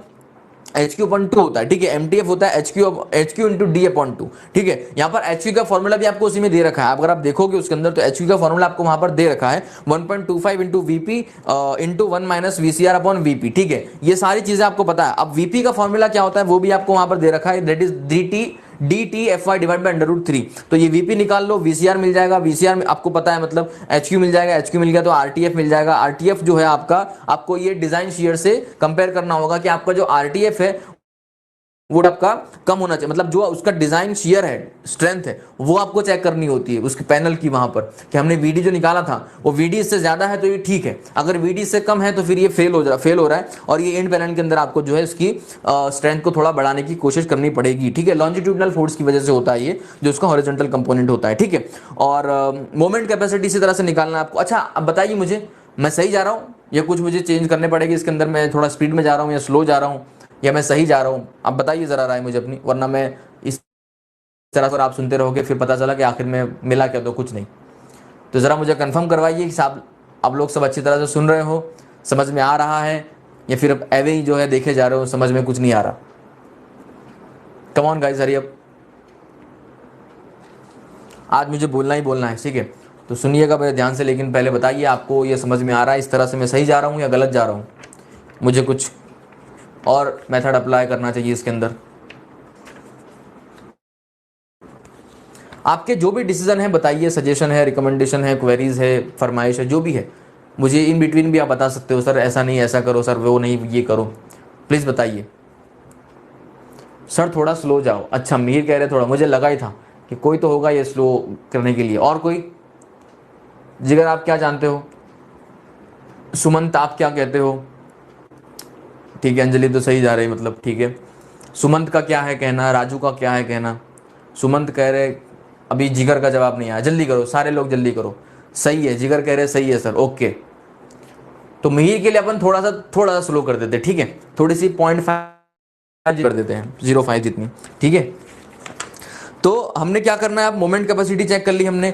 होता है। ठीक है, एमटीएफ होता है HQ/D/2। ठीक है, यहाँ पर HQ का फॉर्मूला भी आपको उसी में दे रखा है। अगर आप देखोगे उसके अंदर तो HQ का फॉर्मूला आपको वहां पर दे रखा है 1.25 इंटू VP इंटू 1 - VCR/VP। ठीक है, ये सारी चीजें आपको पता है। अब VP का फॉर्मूला क्या होता है वो भी आपको वहां पर दे रखा है, that is DTFY divide by √3। तो ये VP निकाल लो, VCR मिल जाएगा, VCR में आपको पता है मतलब HQ मिल जाएगा, HQ मिल गया तो RTF मिल जाएगा। RTF जो है आपका, आपको ये डिजाइन शियर से कंपेयर करना होगा कि आपका जो RTF है वो आपका कम होना चाहिए, मतलब जो उसका डिजाइन शियर है, स्ट्रेंथ है, वो आपको चेक करनी होती है उसके पैनल की वहां पर, कि हमने VD जो निकाला था वो VD इससे ज्यादा है तो ये ठीक है, अगर VD से कम है तो फिर ये फेल हो रहा है, और ये एंड पैनल के अंदर आपको जो है इसकी स्ट्रेंथ को थोड़ा बढ़ाने की कोशिश करनी पड़ेगी। ठीक है, लॉन्जिट्यूडनल फोर्स की वजह से होता है ये, जो उसका हॉरिजॉन्टल कंपोनेंट होता है। ठीक है, और मोमेंट कैपेसिटी इसी तरह से निकालना है आपको। अच्छा, अब बताइए मुझे, मैं सही जा रहा हूँ या कुछ मुझे चेंज करने पड़ेगी इसके अंदर, मैं थोड़ा स्पीड में जा रहा हूँ या स्लो जा रहा हूँ, या मैं सही जा रहा हूं? आप बताइए जरा राय मुझे अपनी, वरना मैं इस तरह से आप सुनते रहोगे फिर पता चला कि आखिर में मिला क्या, तो कुछ नहीं। तो जरा मुझे कंफर्म करवाइए कि साहब आप लोग सब अच्छी तरह से सुन रहे हो, समझ में आ रहा है, या फिर अब एवे ही जो है देखे जा रहे हो, समझ में कुछ नहीं आ रहा। Come on guys, hurry up, आज मुझे बोलना ही बोलना है। ठीक है, तो सुनिएगा मेरे ध्यान से, लेकिन पहले बताइए आपको ये समझ में आ रहा है इस तरह से मैं सही जा रहा हूँ या गलत जा रहा हूँ? मुझे कुछ और मेथड अप्लाई करना चाहिए इसके अंदर। आपके जो भी डिसीजन है बताइए, सजेशन है, रिकमेंडेशन है, क्वेरीज है, फरमाइश है, जो भी है मुझे इन बिटवीन भी आप बता सकते हो। सर ऐसा नहीं, ऐसा करो, सर वो नहीं, ये करो, प्लीज बताइए। सर थोड़ा स्लो जाओ, अच्छा मीर कह रहे थोड़ा, मुझे लगा ही था कि कोई तो होगा ये स्लो करने के लिए। और कोई? जिगर आप क्या जानते हो? सुमंत आप क्या कहते हो? ठीक है, अंजलि तो सही जा रही, मतलब ठीक है। सुमंत का क्या है कहना, राजू का क्या है कहना? सुमंत कह रहे अभी जिगर का जवाब नहीं आया, जल्दी करो सारे लोग जल्दी करो। सही है, जिगर कह रहे सही है सर, ओके। तो मिहिर के लिए अपन थोड़ा सा स्लो कर देते, ठीक है, थोड़ी सी 0.5 कर देते हैं, 0.5 जितनी, ठीक है। तो हमने क्या करना है, अब मोमेंट कैपेसिटी चेक कर ली हमने,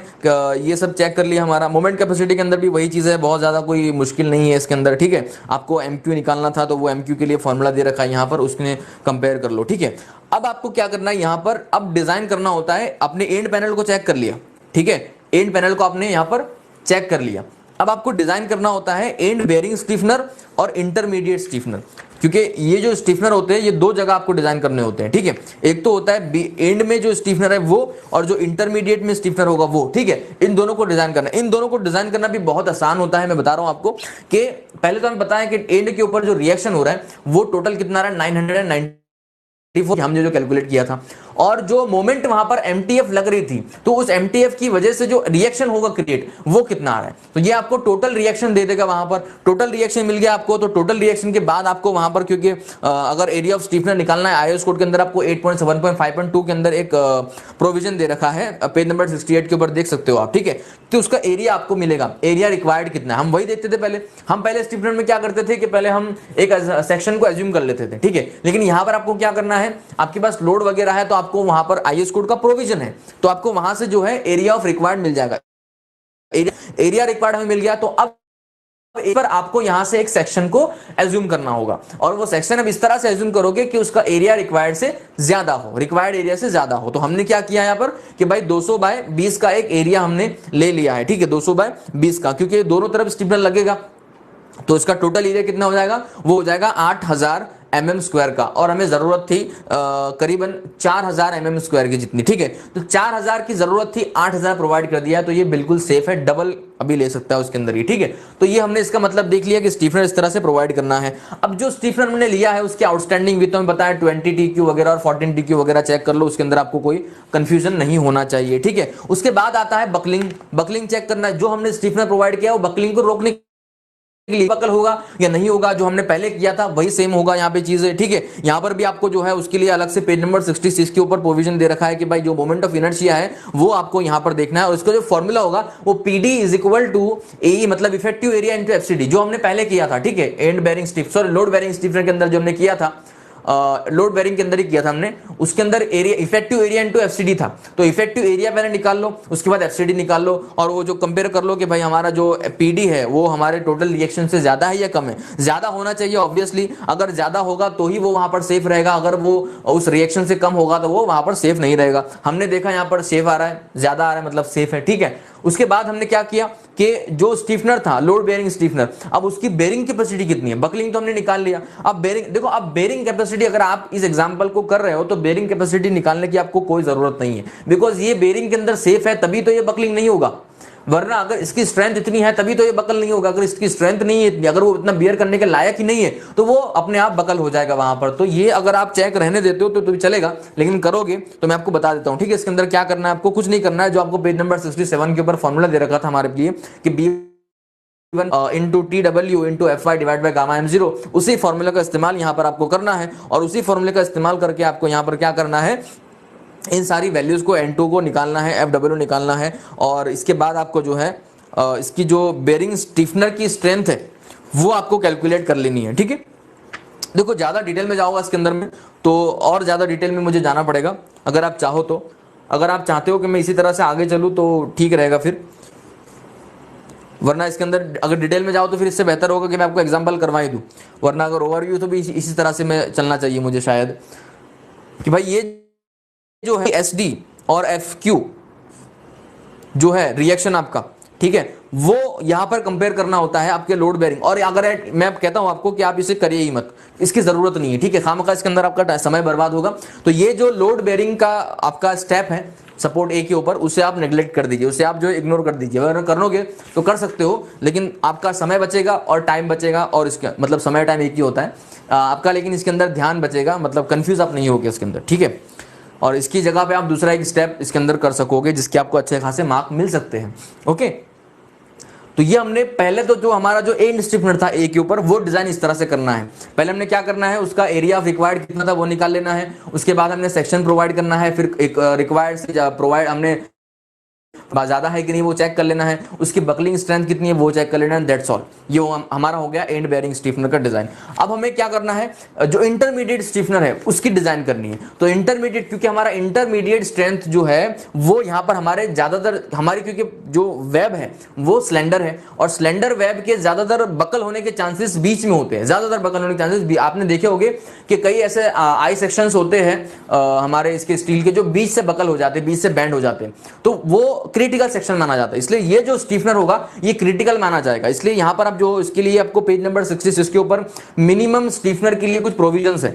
ये सब चेक कर लिया हमारा। मोमेंट कैपेसिटी के अंदर भी वही चीज़ है, बहुत ज़्यादा कोई मुश्किल नहीं है इसके अंदर। ठीक है, आपको MQ निकालना था तो वो MQ के लिए फॉर्मूला दे रखा है यहाँ पर, उसने कंपेयर कर लो। ठीक है, अब आपको क्या करना है यहाँ पर, अब डिजाइन करना होता है। अपने एंड पैनल को चेक कर लिया, ठीक है, एंड पैनल को आपने यहाँ पर चेक कर लिया। अब आपको डिजाइन करना होता है एंड बेयरिंग स्टिफनर और इंटरमीडिएट स्टिफनर, क्योंकि ये जो स्टिफनर होते हैं ये दो जगह आपको डिजाइन करने होते हैं। ठीक है, एक तो होता है एंड में जो स्टिफनर है वो, और जो इंटरमीडिएट में स्टिफनर होगा वो। ठीक है, इन दोनों को डिजाइन करना, इन दोनों को डिजाइन करना भी बहुत आसान होता है। मैं बता रहा हूं आपको कि पहले तो हमें पता है कि एंड के ऊपर जो रिएक्शन हो रहा है वो टोटल कितना रहा है, 994 हमने जो कैलकुलेट किया था, और जो मोमेंट वहां पर MTF लग रही थी, तो उस MTF की वजह से जो रिएक्शन होगा क्रिएट, वो कितना आ रहा है, तो ये आपको टोटल रिएक्शन दे देगा। वहां पर टोटल रिएक्शन मिल गया आपको, तो टोटल रिएक्शन के बाद आपको वहां पर, क्योंकि अगर एरिया ऑफ स्टिफनर निकालना है IS कोड के अंदर, आपको 8.7.5.2 के अंदर एक प्रोविजन दे रखा है, पेज नंबर 68 के ऊपर देख सकते हो आप। ठीक है, तो उसका एरिया आपको मिलेगा, एरिया रिक्वायर्ड कितना है हम वही देखते थे पहले। हम पहले स्टिफनर में क्या करते थे कि पहले हम एक सेक्शन को एज्यूम कर लेते थे, ठीक है, लेकिन यहां पर आपको क्या करना है, आपके पास लोड वगैरह है तो आपको वहां पर IS कोड का प्रोविजन है, तो आपको वहां से जो है एरिया ऑफ रिक्वायर्ड मिल जाएगा। एरिया रिक्वायर्ड हमें मिल गया, तो अब एक बार आपको यहां से एक सेक्शन को एज्यूम करना होगा, और वो सेक्शन अब इस तरह से एज्यूम करोगे कि उसका एरिया रिक्वायर्ड से ज्यादा हो, रिक्वायर्ड एरिया से ज्यादा हो। तो हमने क्या किया यहां पर कि भाई 200/20 का एक एरिया हमने ले लिया है, ठीक है, 200/20 का, क्योंकि दोनों तरफ स्टिफनर लगेगा, तो इसका टोटल एरिया कितना हो जाएगा, वो हो जाएगा 8000 mm स्क्वायर का, और हमें जरूरत थी करीबन 4000 mm स्क्वायर की जितनी। ठीक है, तो 4000 की जरूरत थी, 8000 प्रोवाइड कर दिया, तो ये बिल्कुल सेफ है, डबल अभी ले सकता है उसके अंदर ही। ठीक है, तो ये हमने इसका मतलब देख लिया कि स्टिफनर इस तरह से प्रोवाइड करना है। अब जो स्टिफनर हमने लिया है उसके आउटस्टैंडिंग विथ हमें बताया 20 TQ वगैरह और 14 TQ वगैरह चेक कर लो, उसके अंदर आपको कोई कंफ्यूजन नहीं होना चाहिए। ठीक है, उसके बाद आता है बकलिंग। बकलिंग चेक करना है, जो हमने स्टिफनर प्रोवाइड किया वो बकलिंग को रोकने बकल होगा या नहीं होगा, जो हमने पहले किया था वही सेम होगा यहाँ पे चीजें, ठीक है। यहाँ पर भी आपको जो है उसके लिए अलग से पेज नंबर 66 के ऊपर प्रोविजन दे रखा है कि भाई जो मोमेंट ऑफ इनर्शिया है वो आपको यहाँ पर देखना है, और इसका जो फॉर्मूला होगा वो PD इज इक्वल टू ए, मतलब इफेक्टिव एरिया इंटू FCD, जो हमने पहले किया था, ठीक है। End bearing stiff sorry load bearing stiffener के अंदर जो हमने किया था, लोड बेरिंग के अंदर ही किया था हमने, उसके अंदर area effective area into FCD था। तो इफेक्टिव एरिया पहले निकाल लो, उसके बाद FCD निकाल लो, और वो जो कंपेयर कर लो कि भाई हमारा जो PD है वो हमारे टोटल रिएक्शन से ज्यादा है या कम है। ज्यादा होना चाहिए ऑब्वियसली, अगर ज्यादा होगा तो ही वो वहां पर सेफ रहेगा, अगर वो उस रिएक्शन से कम होगा तो वो वहां पर सेफ नहीं रहेगा। हमने देखा यहाँ पर सेफ आ रहा है, ज्यादा आ रहा है मतलब सेफ है, ठीक है। उसके बाद हमने क्या किया कि जो स्टीफनर था लोड बेरिंग स्टीफनर, अब उसकी बेरिंग कैपेसिटी कितनी है, बकलिंग तो हमने निकाल लिया। अब बेरिंग देखो, अब बेरिंग कैपेसिटी अगर आप इस एग्जांपल को कर रहे हो तो बेरिंग कैपेसिटी निकालने की आपको कोई जरूरत नहीं है, बिकॉज ये बेरिंग के अंदर सेफ है, तभी तो ये बकलिंग नहीं होगा। वरना अगर इसकी स्ट्रेंथ इतनी है तभी तो ये बकल नहीं होगा। अगर इसकी स्ट्रेंथ नहीं है, अगर वो इतना बियर करने के लायक ही नहीं है, तो वो अपने आप बकल हो जाएगा वहां पर। तो ये अगर आप चेक रहने देते हो तो भी चलेगा, लेकिन करोगे तो मैं आपको बता देता हूं, ठीक है। इसके अंदर क्या करना है, आपको कुछ नहीं करना है, जो आपको पेज नंबर 67 के ऊपर फॉर्मूला दे रखा था हमारे लिए कि B into TW into FY divide by gamma M0, उसी फॉर्मूले का इस्तेमाल यहाँ पर आपको करना है, और उसी फॉर्मूले का इस्तेमाल करके आपको यहाँ पर क्या करना है, इन सारी वैल्यूज को N2 को निकालना है, FW निकालना है, और इसके बाद आपको जो है इसकी जो बेरिंग स्टीफनर की स्ट्रेंथ है वो आपको कैलकुलेट कर लेनी है, ठीक है। देखो ज्यादा डिटेल में जाऊंगा इसके अंदर में तो और ज्यादा डिटेल में मुझे जाना पड़ेगा, अगर आप चाहो तो। अगर आप चाहते हो कि मैं इसी तरह से आगे चलूँ तो ठीक रहेगा फिर, वरना इसके अंदर अगर डिटेल में जाओ तो फिर इससे बेहतर होगा कि मैं आपको एग्जांपल करवा ही दूं। वरना अगर ओवरव्यू तो भी इसी तरह से मैं चलना चाहिए मुझे शायद, कि भाई ये जो है SD और FQ जो है रिएक्शन आपका, ठीक है, वो यहां पर कंपेयर करना होता है आपके लोड बेरिंग। और अगर मैं कहता हूं आपको कि आप इसे करिए ही मत, इसकी जरूरत नहीं है, ठीक है, खामखा इसके अंदर आपका समय बर्बाद होगा। तो ये जो लोड बेरिंग का आपका स्टेप है सपोर्ट A के ऊपर, उसे आप नेग्लेक्ट कर दीजिए, उसे आप जो इग्नोर कर दीजिए। अगर करोगे तो कर सकते हो, लेकिन आपका समय बचेगा और टाइम बचेगा, और इसका मतलब समय टाइम एक ही होता है आपका, लेकिन इसके अंदर ध्यान बचेगा, मतलब कंफ्यूज आप नहीं होगे इसके अंदर, ठीक है। और इसकी जगह पे आप दूसरा एक स्टेप इसके अंदर कर सकोगे जिसके आपको अच्छे खासे मार्क मिल सकते हैं, ओके। तो ये हमने पहले तो जो हमारा जो एंड स्टिफनर था A के ऊपर, वो डिजाइन इस तरह से करना है। पहले हमने क्या करना है, उसका एरिया ऑफ रिक्वायर्ड कितना था वो निकाल लेना है, उसके बाद हमने सेक्शन प्रोवाइड करना है, फिर एक रिक्वायर्ड से प्रोवाइड हमने ज्यादा है कि नहीं वो चेक कर लेना है, उसकी बकलिंग स्ट्रेंथ कितनी है वो चेक कर लेना है, दैट्स ऑल। ये हमारा हो गया एंड बेरिंग स्टीफनर का डिजाइन। अब हमें क्या करना है, जो इंटरमीडिएट स्टीफनर है उसकी डिजाइन करनी है। तो इंटरमीडिएट, क्योंकि हमारा इंटरमीडिएट स्ट्रेंथ जो है वो यहाँ पर हमारे ज्यादातर हमारी, क्योंकि जो वेब है वो स्लेंडर है, और स्लेंडर वेब के ज्यादातर बकल होने के चांसेस बीच में होते हैं, ज्यादातर बकल होने के चांसेस आपने देखे होंगे कि कई ऐसे आई सेक्शंस होते हैं हमारे इसके स्टील के जो बीच से बकल हो जाते हैं, बीच से बैंड हो जाते हैं, तो वो क्रिटिकल सेक्शन माना जाता है। इसलिए ये जो स्टीफनर होगा ये क्रिटिकल माना जाएगा। इसलिए यहां पर आप जो इसके लिए आपको पेज नंबर 66 के ऊपर मिनिमम स्टीफनर के लिए कुछ प्रोविजंस है,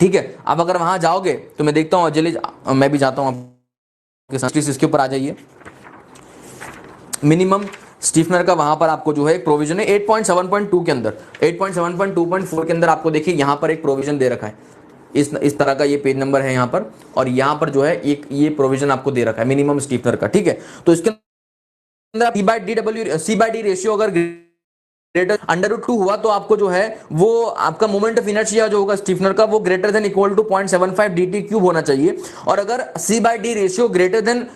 ठीक है। अब अगर वहां जाओगे तो मैं देखता हूं अजय, मैं भी जाता हूं आपके साथ, इसके ऊपर आ जाइए। मिनिमम स्टीफनर का वहां पर आपको जो है एक प्रोविजन है 8.7.2 के अंदर, 8.7.2.4 के अंदर आपको देखिए यहां पर एक प्रोविजन दे रखा है, इस तरह का ये पेज नंबर है यहाँ पर, और यहाँ पर जो है एक ये प्रोविजन आपको दे रखा है मिनिमम स्टीफनर का, ठीक है। तो इसके अंदर C/D रेशियो अगर ग्रेटर √2 हुआ तो आपको जो है वो आपका मोमेंट ऑफ इनर्शिया जो होगा स्टीफनर का वो greater than equal to 0.75 dt³ होना चाहिए। और अगर C/D ratio greater than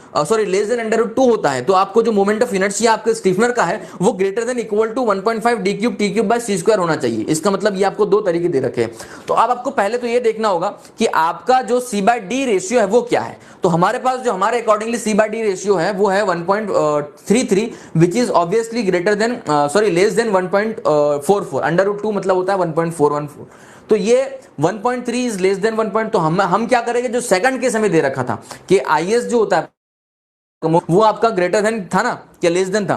less than √2 होता है तो आपको जो मोमेंट ऑफ इनर्शिया आपके स्टीफनर का है वो greater than equal to 1.5 d³ t³ होना चाहिए। इसका मतलब ये आपको दो तरीके दे रखे हैं। तो अब आपको पहले तो ये देखना होगा कि आपका जो C/D रेशियो है वो क्या है। तो हमारे पास जो हमारे अकॉर्डिंगली C/D रेशियो है वो है 1.33 which is obviously greater than less than 1.44, √2 मतलब होता है 1.414। तो ये 1.3 इज लेस देन 1. तो हम क्या करेंगे, जो सेकंड केस हमें दे रखा था कि IS जो होता है वो आपका ग्रेटर देन था ना, क्या लेस देन था,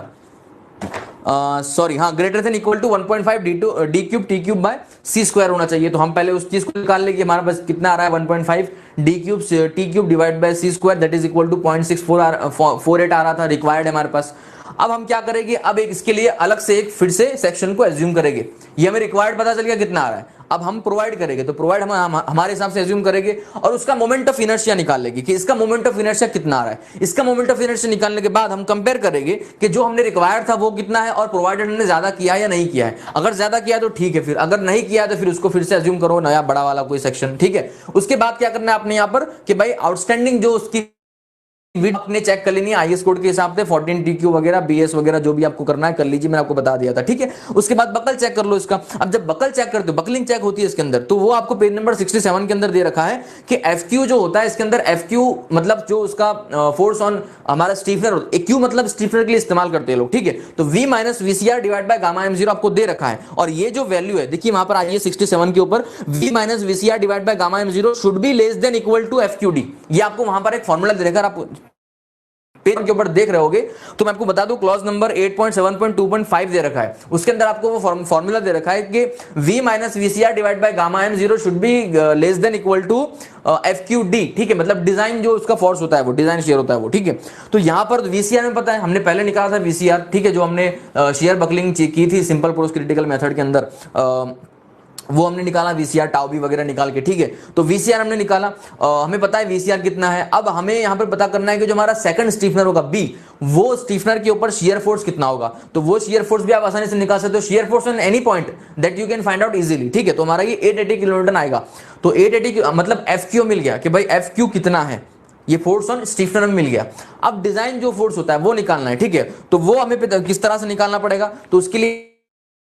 greater than equal to 1.5 d³ t³ होना चाहिए। तो हम पहले उस चीज को निकाल लेंगे, हमारे पास कितना आ रहा है 1.5 d³ t³ divide by c² that is equal to 0.648 आ रहा था, रिक्वायर्ड है हमारे पास। अब हम क्या करेंगे, अब एक इसके लिए अलग से एक फिर से सेक्शन को एज्यूम करेंगे। ये हमें रिक्वायर्ड पता चल गया कितना आ रहा है। अब हम प्रोवाइड करेंगे तो प्रोवाइड हम हमारे हिसाब से एज्यूम करेंगे और उसका मोमेंट ऑफ इनर्शिया निकाल लेंगे कि इसका मोमेंट ऑफ इनर्शिया कितना आ रहा है। इसका मोमेंट ऑफ इनर्शिया निकालने के बाद हम कंपेयर करेंगे कि जो हमने रिक्वायर्ड था वो कितना है और प्रोवाइडेड हमने ज्यादा किया या नहीं किया है। अगर ज्यादा किया तो ठीक है, फिर अगर नहीं किया तो फिर उसको फिर से एज्यूम करो नया बड़ा वाला कोई सेक्शन, ठीक है। उसके बाद क्या करना है आपने यहाँ पर कि भाई आउटस्टैंडिंग जो उसकी आपने चेक कर लेनी है आईएस कोड के हिसाब से 14 टीक्यू वगैरह बीएस वगैरह जो भी आपको करना है कर लीजिए, मैंने आपको बता दिया था, ठीक है। उसके बाद बकल चेक कर लो इसका। अब जब बकल चेक करते हो, बकलिंग चेक होती है इसके अंदर, तो वो आपको पेज नंबर 67 के अंदर दे रखा है कि एफक्यू जो होता है इसके अंदर, एफक्यू मतलब जो उसका फोर्स ऑन हमारा स्टीफनर, क्यू मतलब स्टीफनर के लिए इस्तेमाल करते हैं लोग, ठीक है। तो V minus VCR divide by gamma M0 आपको दे रखा है और ये जो वैल्यू है देखिए वहां पर आइए 67 के ऊपर V minus VCR divide by gamma M0 should be less than equal to FQD। ये आपको वहां पर एक फॉर्मूला दे रखा है, आप पेज के ऊपर देख रहे होगे तो मैं आपको बता दूं क्लॉज नंबर 8.7.2.5 दे रखा है, उसके अंदर आपको वो फॉर्मूला दे रखा है कि V minus VCR divide by gamma M0 should be less than equal to FQD, ठीक है। मतलब डिजाइन जो उसका फोर्स होता है वो डिजाइन शेयर होता है वो, ठीक है। तो यहां पर VCR में पता है हमने पहले निकाला था VCR, ठीक है, जो हमने शेयर बकलिंग की थी सिंपल पोस्ट क्रिटिकल मेथड के अंदर, वो हमने निकाला VCR टाउ बी वगैरह निकाल के, ठीक है। तो VCR हमने निकाला, हमें पता है VCR कितना है। अब हमें यहां पर पता करना है कि जो हमारा सेकंड स्टीफनर होगा B, वो स्टीफनर के ऊपर शियर फोर्स कितना होगा। तो वो शियर फोर्स भी आप आसानी से निकाल सकते हो, shear force on any point that you can find out easily, ठीक है। तो हमारा ये 880 किलोन्यूटन आएगा। तो 880 मतलब FQ मिल गया कि भाई FQ कितना है, ये फोर्स ऑन स्टीफनर में मिल गया। अब डिजाइन जो फोर्स होता है वो निकालना है, ठीक है। तो वो हमें किस तरह से निकालना पड़ेगा, तो उसके लिए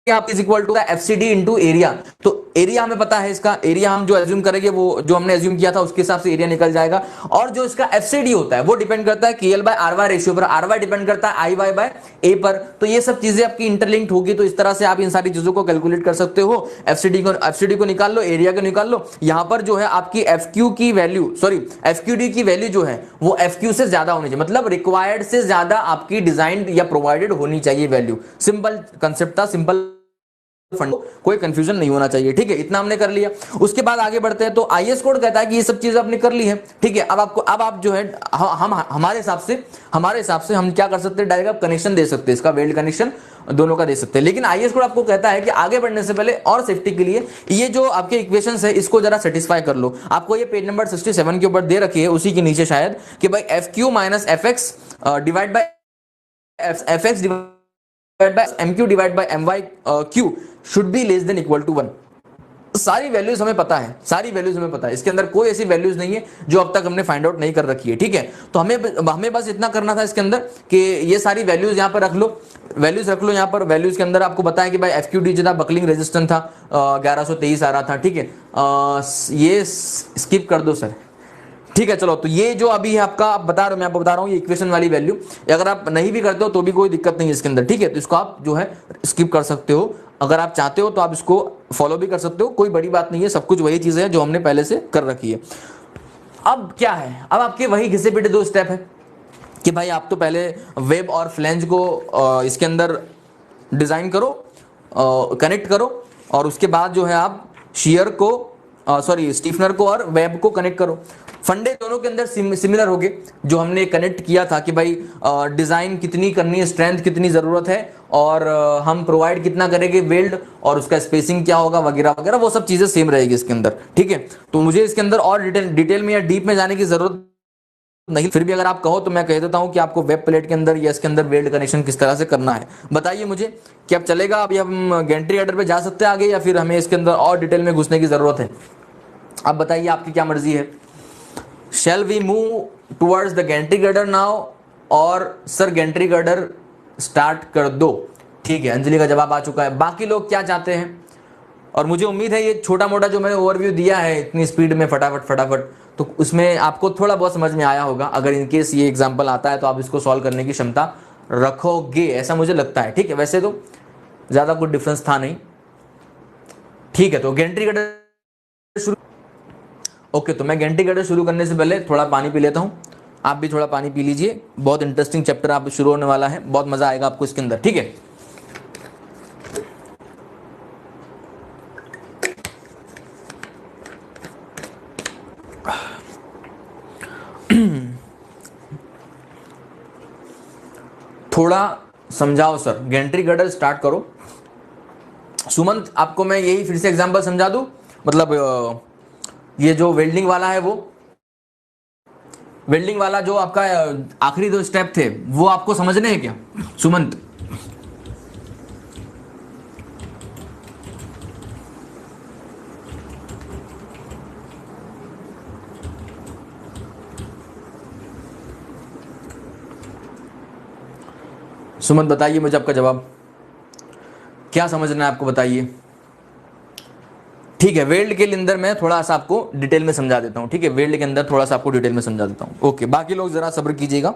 आप is equal to FCD into area. तो एरिया हमें पता है, इसका एरिया हम जो एज्यूम करेंगे वो जो हमने एज्यूम किया था उसके हिसाब से एरिया निकल जाएगा। और जो इसका FCD होता है वो डिपेंड करता है KL बाय RY रेशियो पर, RY डिपेंड करता है IY बाय A पर। तो ये सब चीजें आपकी इंटरलिंक्ड होगी, तो इस तरह से आप इन सारी चीजों को कैलकुलेट कर सकते हो। FCD को निकाल लो, एरिया को निकाल लो। यहां पर जो है आपकी FQ की वैल्यू, सॉरी FQD की वैल्यू जो है वो FQ से ज्यादा होनी चाहिए, मतलब रिक्वायर्ड से ज्यादा आपकी डिजाइन या प्रोवाइडेड होनी चाहिए वैल्यू। सिंपल कंसेप्ट था, सिंपल फंड, कोई कंफ्यूजन नहीं होना चाहिए, ठीक है। इतना हमने कर लिया। उसके बाद आगे बढ़ते हैं। तो आईएस कोड कहता है कि ये सब चीजें आपने कर ली है, ठीक है। अब आप जो है हम हमारे हिसाब से हम क्या कर सकते हैं, डायरेक्ट आप कनेक्शन दे सकते हैं, इसका वेल्ड कनेक्शन दोनों का दे सकते हैं। लेकिन आईएस कोड आपको कहता है कि आगे बढ़ने से पहले और सेफ्टी के लिए ये जो आपके इक्वेशंस है इसको जरा सेटिस्फाई कर लो। आपको ये पेज नंबर 67 के ऊपर दे रखी है, उसी के नीचे शायद, कि भाई FQ minus FX divide by FX divide by MQ divide by MY Q should be less than equal to 1। सारी वैल्यूज हमें पता है, सारी वैल्यूज हमें पता है, इसके अंदर कोई ऐसी वैल्यूज नहीं है जो अब तक हमने फाइंड आउट नहीं कर रखी है, ठीक है। तो हमें बस इतना करना था इसके अंदर कि ये सारी वैल्यूज यहाँ पर रख लो, वैल्यूज रख लो यहाँ पर। वैल्यूज के अंदर आपको बताया कि भाई FQD जो था बकलिंग रेजिस्टेंस था 1123 आ रहा था, ठीक है। ये स्किप कर दो सर, ठीक है। चलो, तो ये जो अभी है आपका, आप बता रहे हो, मैं आपको बता रहा हूँ ये इक्वेशन वाली वैल्यू, अगर आप नहीं भी करते हो तो भी कोई दिक्कत नहीं है इसके अंदर, ठीक है। तो इसको आप जो है स्किप कर सकते हो, अगर आप चाहते हो तो आप इसको फॉलो भी कर सकते हो, कोई बड़ी बात नहीं है, सब कुछ वही चीजें हैं जो हमने पहले से कर रखी है। अब क्या है, अब आपके वही घिसे पिटे दो स्टेप है कि भाई आप तो पहले वेब और फ्लैंज को इसके अंदर डिजाइन करो, कनेक्ट करो, और उसके बाद जो है आप शियर को स्टीफनर को और वेब को कनेक्ट करो। फंडे दोनों के अंदर सिमिलर होंगे, जो हमने कनेक्ट किया था कि भाई डिजाइन कितनी करनी है, स्ट्रेंथ कितनी जरूरत है, और हम प्रोवाइड कितना करेंगे वेल्ड, और उसका स्पेसिंग क्या होगा वगैरह वगैरह, वो सब चीजें सेम रहेगी इसके अंदर, ठीक है। तो मुझे इसके अंदर और डिटेल में या डीप में जाने की जरूरत नहीं, फिर भी अगर आप कहो तो मैं कह देता हूं कि आपको वेब प्लेट के अंदर या इसके अंदर वेल्ड कनेक्शन किस तरह से करना है। बताइए मुझे कि अब चलेगा, अभी हम गैंट्री हेडर पे जा सकते हैं आगे, या फिर हमें इसके अंदर और डिटेल में घुसने की जरूरत है। अब बताइए आपकी क्या मर्जी है। Shall we move towards the gantry girder now, और सर गैंट्री गर्डर स्टार्ट कर दो, ठीक है। अंजलि का जवाब आ चुका है। बाकी लोग क्या चाहते हैं, और मुझे उम्मीद है ये छोटा मोटा जो मैंने ओवरव्यू दिया है इतनी स्पीड में फटाफट, तो उसमें आपको थोड़ा बहुत समझ में आया होगा। अगर इनकेस ये एग्जाम्पल आता है तो आप इसको सॉल्व करने की क्षमता रखोगे, ऐसा मुझे लगता है, ठीक है। वैसे तो ज्यादा कुछ डिफरेंस था नहीं, ठीक है। तो गैंट्री गर्डर शुरू, ओके। तो मैं गैंट्री गर्डर शुरू करने से पहले थोड़ा पानी पी लेता हूं, आप भी थोड़ा पानी पी लीजिए। बहुत इंटरेस्टिंग चैप्टर आप शुरू होने वाला है, बहुत मजा आएगा आपको इसके अंदर, ठीक है। थोड़ा समझाओ सर, गैंट्री गर्डर स्टार्ट करो। सुमंत आपको मैं यही फिर से एग्जांपल समझा दूं, मतलब ये जो वेल्डिंग वाला है, वो वेल्डिंग वाला जो आपका आखिरी 2 स्टेप थे वो आपको समझने हैं क्या सुमंत? सुमंत बताइए मुझे आपका जवाब, क्या समझना है आपको, बताइए। ठीक है, वेल्ड के अंदर मैं थोड़ा सा आपको डिटेल में समझा देता हूं। ठीक है, वेल्ड के अंदर थोड़ा सा आपको डिटेल में समझा देता हूं। ओके, बाकी लोग जरा सब्र कीजिएगा,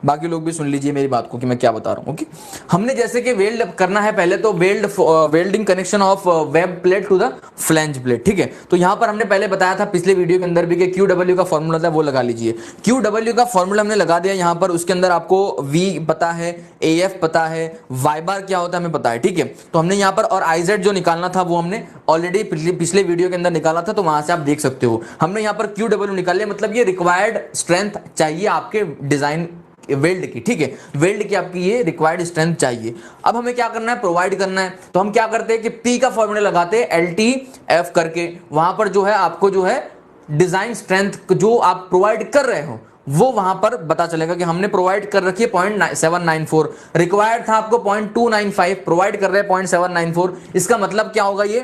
बाकी लोग भी सुन लीजिए मेरी बात को कि मैं क्या बता रहा हूं। ओके, हमने जैसे कि वेल्ड करना है पहले, तो welding connection of web plate to the flange plate. ठीक है, तो यहां पर हमने पहले बताया था पिछले वीडियो के अंदर भी कि क्यू डब्ल्यू का फॉर्मूला था, वो लगा लीजिए। क्यू डब्ल्यू का फॉर्मूला हमने लगा दिया यहां पर, उसके अंदर आपको वी पता है, ए एफ पता है, वाई बार क्या होता है हमें पता है। ठीक है, तो हमने यहां पर और आई जेड जो निकालना था वो हमने ऑलरेडी पिछले वीडियो के अंदर निकाला था, तो वहां से आप देख सकते हो। हमने यहां पर क्यू डब्ल्यू निकाल लिया, मतलब ये रिक्वायर्ड स्ट्रेंथ चाहिए आपके डिजाइन वेल्ड की। ठीक है, वेल्ड की आपकी ये रिक्वायर्ड स्ट्रेंथ चाहिए। अब हमें क्या करना है, प्रोवाइड करना है। तो हम क्या करते हैं कि पी का फॉर्मूला लगाते हैं एल टी एफ करके, वहां पर जो है आपको जो है डिजाइन स्ट्रेंथ जो आप प्रोवाइड कर रहे हो वो वहां पर पता चलेगा कि हमने प्रोवाइड कर रखी है 0.794, रिक्वायर्ड था आपको 0.295, प्रोवाइड कर रहे हैं 0.794। इसका मतलब क्या होगा, ये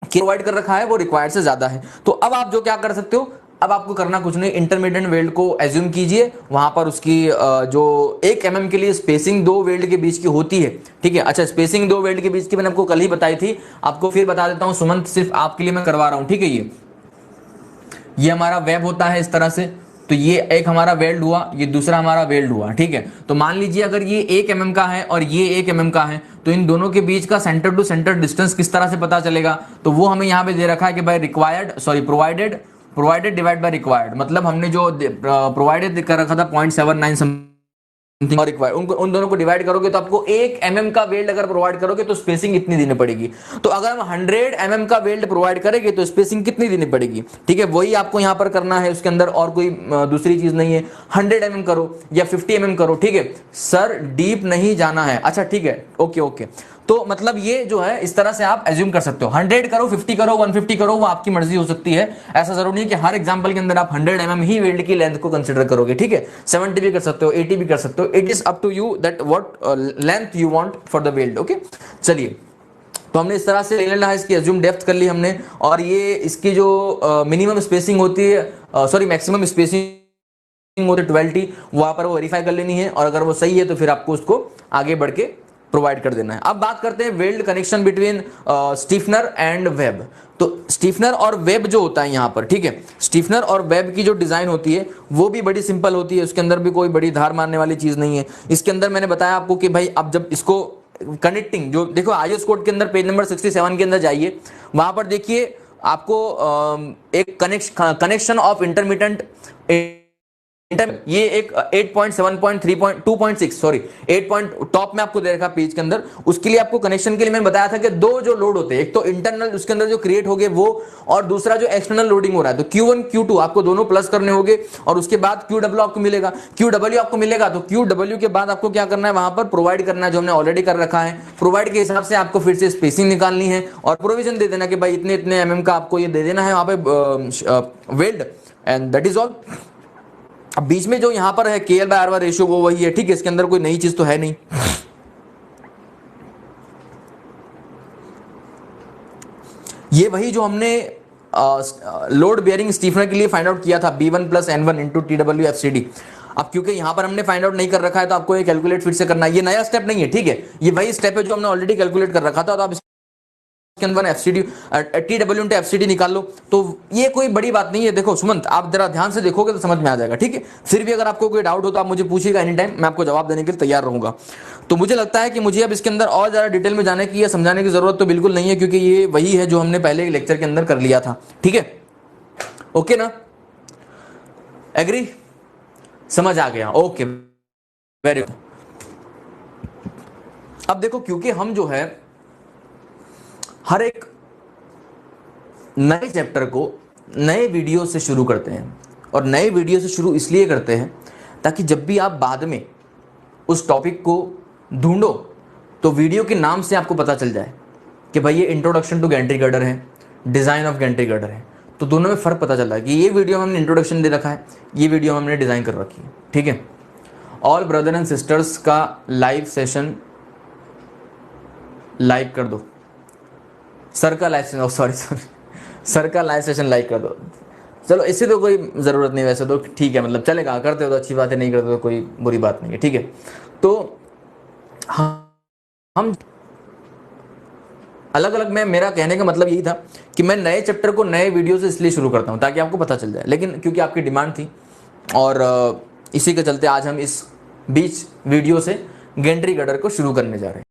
प्रोवाइड कर रखा है वो रिक्वायर्ड से ज्यादा है। तो अब आप जो क्या कर सकते हो, अब आपको करना कुछ नहीं, इंटरमीडिएट वेल्ड को एज्यूम कीजिए, वहां पर उसकी जो 1 mm के लिए स्पेसिंग 2 वेल्ड के बीच की होती है। ठीक है, अच्छा स्पेसिंग 2 वेल्ड के बीच की मैंने आपको कल ही बताई थी, आपको फिर बता देता हूं सुमंत, सिर्फ आपके लिए मैं करवा रहा हूं। ठीक है, ये हमारा वेब होता है इस तरह से, तो ये एक हमारा वेल्ड हुआ, ये दूसरा हमारा वेल्ड हुआ। ठीक है, तो मान लीजिए अगर ये 1 mm का है और ये 1 mm का है, तो इन दोनों के बीच का सेंटर टू सेंटर डिस्टेंस किस तरह से पता चलेगा, तो वो हमें यहाँ पे दे रखा है कि भाई प्रोवाइडेड डिवाइड बाय रिक्वायर्ड, मतलब हमने जो प्रोवाइडेड कर रखा था 0.79 समथिंग और रिक्वायर्ड, उनको उन दोनों को डिवाइड करोगे तो आपको 1 mm का वेल्ड अगर प्रोवाइड करोगे तो स्पेसिंग इतनी देनी पड़ेगी। तो अगर हम 100 mm का वेल्ड प्रोवाइड करेंगे तो स्पेसिंग कितनी देनी पड़ेगी। ठीक है, वही आपको यहां पर करना है, उसके अंदर और कोई दूसरी चीज नहीं है। 100 mm करो या 50 mm करो। ठीक है सर, डीप नहीं जाना है, अच्छा ठीक है, ओके ओके। तो मतलब ये जो है इस तरह से आप एज्यूम कर सकते हो, 100 करो, 50 करो, 150 करो, वो आपकी मर्जी हो सकती है। ऐसा जरूरी नहीं कि हर एग्जांपल के अंदर आप 100 mm ही वेल्ड की लेंथ को कंसीडर करोगे। ठीक है, 70 भी कर सकते हो, 80 भी कर सकते हो, it is up to you that what length you want for the weld. Okay, चलिए, तो हमने इस तरह से ले लेना है, इसकी एज्यूम डेप्थ कर ली हमने, और ये इसकी जो मिनिमम स्पेसिंग होती है, सॉरी मैक्सिमम स्पेसिंग होती है 12T, वहां पर वो वेरीफाई कर लेनी है, और अगर वो सही है तो फिर आपको उसको आगे बढ़ के प्रोवाइड कर देना है। अब बात करते हैं weld connection between stiffener and web. तो स्टीफनर और वेब जो होता है यहाँ पर, ठीक है, स्टीफनर और वेब की जो डिजाइन होती है वो भी बड़ी सिंपल होती है, उसके अंदर भी कोई बड़ी धार मारने वाली चीज नहीं है। इसके अंदर मैंने बताया आपको कि भाई अब जब इसको कनेक्टिंग, जो देखो आईएस कोड के अंदर पेज नंबर 67 के अंदर जाइए, वहां पर देखिए आपको एक कनेक्शन ऑफ इंटरमीडिएट, ये एक 8.7.3.2.6 सॉरी 8 टॉप में आपको दे रखा पेज के अंदर। उसके लिए आपको कनेक्शन के लिए मैंने बताया था कि दो जो लोड होते हैं, एक तो इंटरनल उसके अंदर जो क्रिएट हो गए वो, और दूसरा जो एक्सटर्नल लोडिंग हो रहा है, तो Q1 Q2 आपको दोनों प्लस करने होंगे, और उसके बाद QW आपको मिलेगा। QW आपको मिलेगा तो QW के बाद आपको क्या करना है, वहां पर प्रोवाइड करना है जो हमने ऑलरेडी कर रखा है। प्रोवाइड के हिसाब से आपको फिर से स्पेसिंग निकालनी है और प्रोविजन दे देना कि भाई इतने इतने mm का आपको ये दे देना है वहां पे weld, and that is all. अब बीच में जो यहां पर है KL/R रेशियो वो वही है। ठीक है, इसके अंदर कोई नई चीज तो है नहीं। ये वही जो हमने लोड बेयरिंग स्टीफनर के लिए फाइंड आउट किया था, B1 + N1 × TWFCD। अब क्योंकि यहां पर हमने फाइंड आउट नहीं कर रखा है तो आपको ये कैलकुलेट फिर से करना है, ये नया स्टेप नहीं है। ठीक है, ये वही स्टेप है जो हमने ऑलरेडी कैलकुलेट कर रखा था, तो आप FCD TW × FCD निकाल लो, तो ये कोई बड़ी बात नहीं है। देखो सुमंत, आप जरा ध्यान से देखोगे तो समझ में आ जाएगा। ठीक है, फिर भी अगर आपको कोई डाउट हो तो आप मुझे पूछिएगा एनी टाइम, मैं आपको जवाब देने के लिए तैयार रहूंगा। तो मुझे लगता है कि मुझे अब इसके अंदर और ज्यादा डिटेल में जाने की या समझाने की जरूरत तो बिल्कुल नहीं है, क्योंकि ये वही है जो हमने पहले लेक्चर के अंदर कर लिया था। ठीक है, ओके ना, एग्री, समझ आ गया, ओके वेरी गुड। अब देखो, क्योंकि हम जो है हर एक नए चैप्टर को नए वीडियो से शुरू करते हैं, और नए वीडियो से शुरू इसलिए करते हैं ताकि जब भी आप बाद में उस टॉपिक को ढूंढो तो वीडियो के नाम से आपको पता चल जाए कि भाई ये इंट्रोडक्शन टू गैंट्री गर्डर है, डिज़ाइन ऑफ गैंट्री गर्डर है, तो दोनों में फ़र्क पता चल रहा है कि ये वीडियो हमने इंट्रोडक्शन दे रखा है, ये वीडियो हमने डिज़ाइन कर रखी है। ठीक है, ऑल ब्रदर एंड सिस्टर्स का लाइव सेशन लाइक कर दो, सर का लाइव सेशन, सॉरी सर का लाइव सेशन लाइक कर दो। चलो इससे तो कोई ज़रूरत नहीं, वैसे तो ठीक है, मतलब चलेगा, करते हो तो अच्छी बात है, नहीं करते तो कोई बुरी बात नहीं है। ठीक है, तो हम अलग अलग में, मेरा कहने का मतलब यही था कि मैं नए चैप्टर को नए वीडियो से इसलिए शुरू करता हूँ ताकि आपको पता चल जाए, लेकिन क्योंकि आपकी डिमांड थी और इसी के चलते आज हम इस बीच वीडियो से गैंट्री गर्डर को शुरू करने जा रहे हैं।